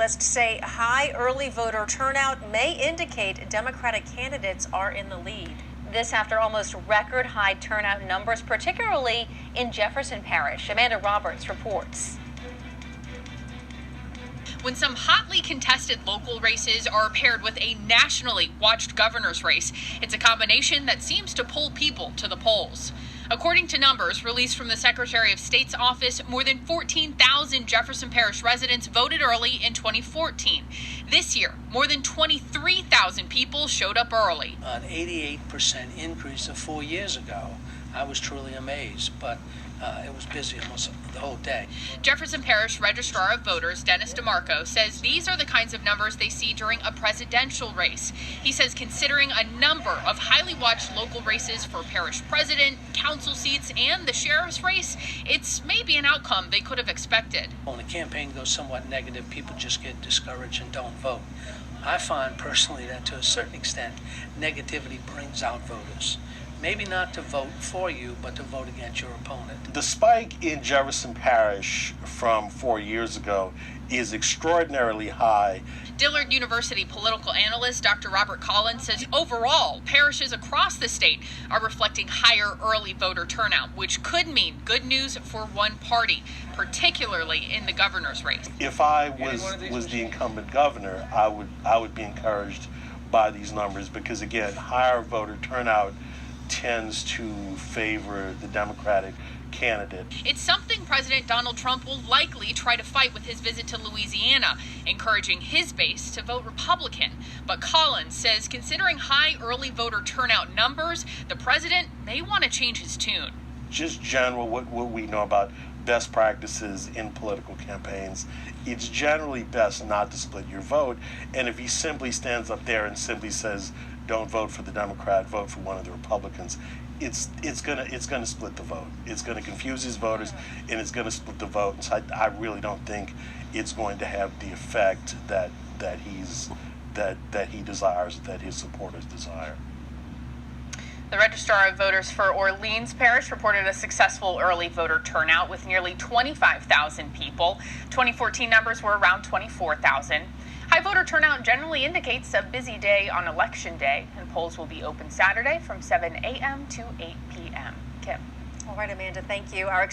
analysts say high early voter turnout may indicate Democratic candidates are in the lead. This after almost record high turnout numbers, particularly in Jefferson Parish. Amanda Roberts reports. When some hotly contested local races are paired with a nationally watched governor's race, it's a combination that seems to pull people to the polls. According to numbers released from the Secretary of State's office, more than 14,000 Jefferson Parish residents voted early in 2014. This year, more than 23,000 people showed up early. An 88% increase of 4 years ago. I was truly amazed, but it was busy almost the whole day. Jefferson Parish Registrar of Voters Dennis DeMarco says these are the kinds of numbers they see during a presidential race. He says considering a number of highly watched local races for parish president, council seats, and the sheriff's race, it's maybe an outcome they could have expected. When the campaign goes somewhat negative, people just get discouraged and don't vote. I find personally that to a certain extent, negativity brings out voters. Maybe not to vote for you, but to vote against your opponent. The spike in Jefferson Parish from 4 years ago is extraordinarily high. Dillard University political analyst Dr. Robert Collins says overall, parishes across the state are reflecting higher early voter turnout, which could mean good news for one party, particularly in the governor's race. If I was the incumbent governor, I would be encouraged by these numbers because, again, higher voter turnout tends to favor the Democratic candidate. It's something President Donald Trump will likely try to fight with his visit to Louisiana, encouraging his base to vote Republican. But Collins says considering high early voter turnout numbers, the president may want to change his tune. Just general what we know about best practices in political campaigns, it's generally best not to split your vote. And if he simply stands up there and simply says, don't vote for the Democrat, vote for one of the Republicans, it's gonna split the vote. It's gonna confuse his voters, and it's gonna split the vote. And so I really don't think it's going to have the effect that he desires, that his supporters desire. The Registrar of Voters for Orleans Parish reported a successful early voter turnout with nearly 25,000 people. 2014 numbers were around 24,000. High voter turnout generally indicates a busy day on Election Day, and polls will be open Saturday from 7 a.m. to 8 p.m. Kim. All right, Amanda, thank you. Our